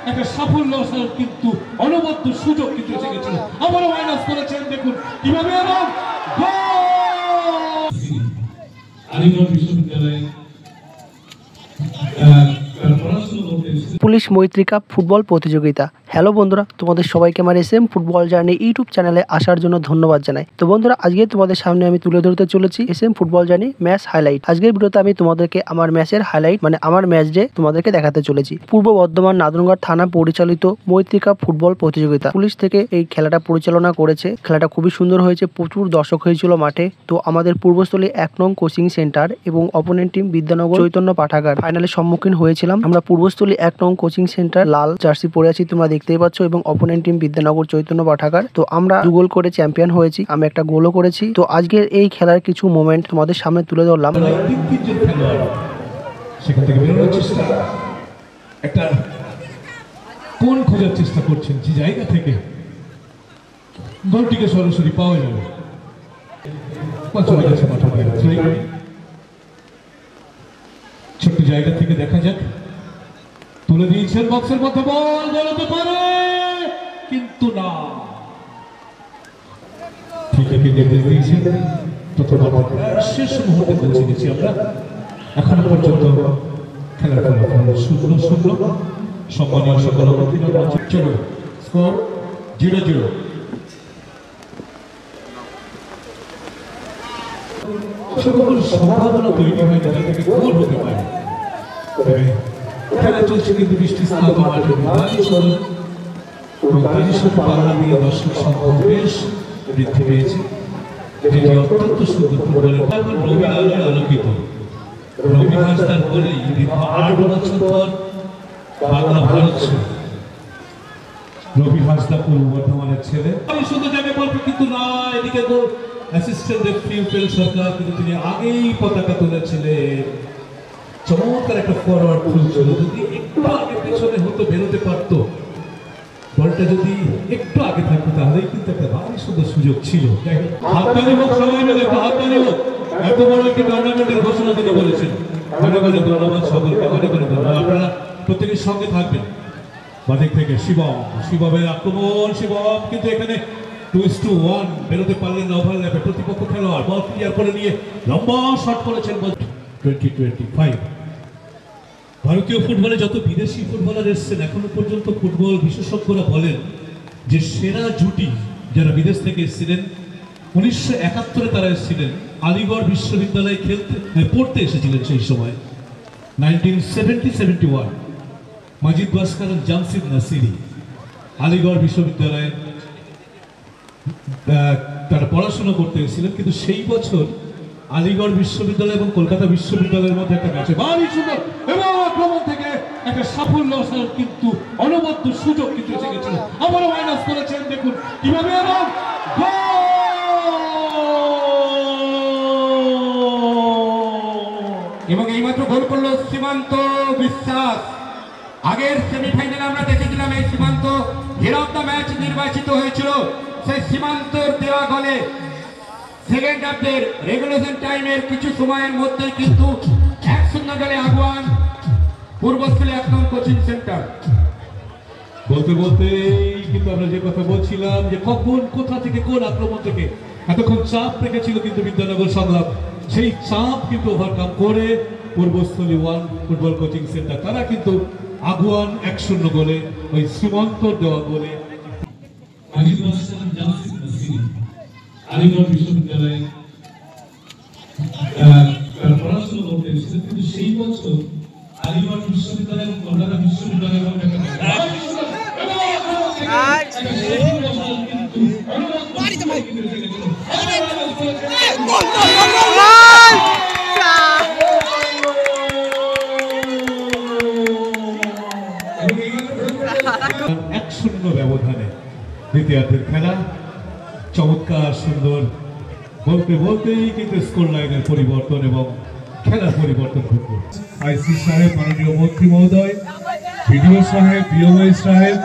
একটা সাফল্য আসার কিন্তু অনবদ্য সুযোগ কিন্তু এসে গেছিল। আবারও মাইনাস করেছেন, দেখুন কিভাবে এবং আলিগড় বিশ্ববিদ্যালয়ে পুলিশ মৈত্রী কাপ ফুটবল প্রতিযোগিতা। হ্যালো বন্ধুরা, তোমাদের সবাইকে আমার SM ফুটবল জার্নি ইউটিউব চ্যানেলে আসার জন্য ধন্যবাদ জানাই। তো বন্ধুরা, আজকে তোমাদের সামনে আমি তুলে ধরতে চলেছি SM football journey match highlight. আজকের ভিডিওতে আমি তোমাদেরকে আমার ম্যাচের হাইলাইট মানে আমার ম্যাচ ডে তোমাদেরকে দেখাতে চলেছি। পূর্ব বর্ধমান নাদনগড় থানা পরিচালিত মৈত্রী কাপ ফুটবল প্রতিযোগিতা। পুলিশ থেকে এই খেলাটা পরিচালনা করেছে। খেলাটা খুবই সুন্দর হয়েছে, প্রচুর দর্শক হয়েছিল মাঠে। তো আমাদের পূর্বস্থলী 1 নং কোচিং সেন্টার এবং অপোনেন্ট টিম বিদ্যানগর চৈতন্য পাঠাগার ফাইনালের সম্মুখীন হয়েছিলাম। আমরা পূর্বস্থলী 1 নং কোচিং সেন্টার লাল জার্সি পরে আছি, তোমরা দেখতেই পাচ্ছ, এবং অপোনেন্ট টিম বিদ্যানগর চৈতন্য পাঠাগার। তো আমরা 2 গোল করে চ্যাম্পিয়ন হয়েছি, আমি একটা গোলও করেছি। তো আজকের এই খেলার কিছু মোমেন্ট তোমাদের সামনে তুলে ধরলাম। সেখান থেকে বেরোনোর চেষ্টা, একটা কোন খোঁজার চেষ্টা করছেন, যে জায়গা থেকে গোলটিকে সরাসরি পাওয়া যাবে। ছোট্ট জায়গা থেকে দেখা যাক, তুলে দিয়েছেন বক্সের মধ্যে, বল বেরোতে পারে কিন্তু না। ঠিক আছে, নির্দেশ দিয়েছেন শেষ মুহূর্তে পৌঁছে গেছি আমরা। এখনো পর্যন্ত খেলার ফলাফল 0-0। সম্মানীয় সকল অতিথিরা, চলো স্কোর 0-0। সকল সম্ভাবনা তৈরি হয়, যেটা থেকে গোল হতে পারে। তবে খেলা চলছে কিন্তু বৃষ্টি স্নাত মাঠে, দর্শক সংখ্যা বেশ বৃদ্ধি পেয়েছে, যেটি অত্যন্ত সুন্দর ফুটবলের রবি আলোয় আলোকিত। রবি হাসদার বলেই দীর্ঘ 8 বছর পর বাংলা ভারত রবি হাসদা পূর্ব বর্ধমানের ছেলে। আমি সুন্দর জায়গায় বলবো কিন্তু না, এদিকে গোল অ্যাসিস্ট্যান্ট রেফারি উपेल সরকার, কিন্তু তিনি আগেই পতাকা তুলেছিলেন। চমৎকার একটা ফরওয়ার্ড থ্রু ছিল, যদি একটু আগে পেছনে হতো বেরোতে পারতো। বলটা যদি একটু আগে থাকতো তাহলেই কিন্তু একটা ভারী সুন্দর সুযোগ ছিল। হাততালি হোক, সবাই মিলে একটু হাততালি হোক। এত বড় একটি টুর্নামেন্টের ঘোষণা তিনি বলেছেন। অনেক অনেক ধন্যবাদ সকলকে, অনেক অনেক ধন্যবাদ। আপনারা প্রত্যেকের সঙ্গে থাকবেন। বাদিক থেকে শিবমের আক্রমণ, শিবম কিন্তু এখানে 2-1 বেরোতে পারলেন না। ওভারল্যাপে প্রতিপক্ষ খেলোয়াড় বল ক্লিয়ার করে নিয়ে লম্বা শট করেছেন। 2025 ভারতীয় ফুটবলে যত বিদেশি ফুটবলার এসেছেন, এখনো পর্যন্ত ফুটবল বিশেষজ্ঞরা বলেন যে সেরা জুটি যারা বিদেশ থেকে এসেছিলেন, 1971 তারা এসেছিলেন। আলিগড় বিশ্ববিদ্যালয়ে পড়তে এসেছিলেন সেই সময়, 1970-71। মাজিদ বাস্কার আর জামশিদ নাসিরি আলিগড় বিশ্ববিদ্যালয়ে তারা পড়াশোনা করতে এসেছিলেন। কিন্তু সেই বছর আলিগড় বিশ্ববিদ্যালয় এবং কলকাতা বিশ্ববিদ্যালয়ের মধ্যে একটা ম্যাচে ভারী সুন্দর এবং আক্রমণ থেকে একটা সাফল্য আসার কিন্তু অনবদ্য সুযোগ কিন্তু এসে গেছিল। আবারও মাইনাস করেছেন, দেখুন কিভাবে এবং এইমাত্র গোল করলো সীমান্ত বিশ্বাস। আগের সেমিফাইনালে আমরা দেখেছিলাম এই সীমান্ত হিরো অফ দ্য ম্যাচ নির্বাচিত হয়েছিল। সেই সীমান্তর দেওয়া গোলে সেকেন্ড হাফের রেগুলেশন টাইমের কিছু সময়ের মধ্যে কিন্তু 1-0 গোলে আগুয়ান পূর্বস্থলী 1 নং কোচিং সেন্টার। বলতে বলতে কিন্তু আমরা যে কথা বলছিলাম যে কখন কোথা থেকে কোন আক্রমণ থেকে এতক্ষণ চাপ রেখেছিল কিন্তু বিদ্যানগর সংলাপ, সেই চাপ কিন্তু ওভারকাম করে পূর্বস্থলী 1 ফুটবল কোচিং সেন্টার তারা কিন্তু আগুয়ান 1-0 গোলে, ওই সীমান্তর দেওয়া গোলে আলিগড় বিশ্ববিদ্যালয়ে পড়াশোনা করতে এসেছিলেন। কিন্তু সেই বছর আলিগড় বিশ্ববিদ্যালয় এবং কলকাতা বিশ্ববিদ্যালয়ের মধ্যে একটা 1-0 ব্যবধানে দ্বিতীয়ার্ধের খেলা। চমৎকার সুন্দর, বলতে বলতেই কিন্তু স্কোর লাইনের পরিবর্তন এবং খেলার পরিবর্তন ঘটল। আইসি সাহেব, মাননীয় মন্ত্রী মহোদয়, বিডিও সাহেব, বিওআই সাহেব,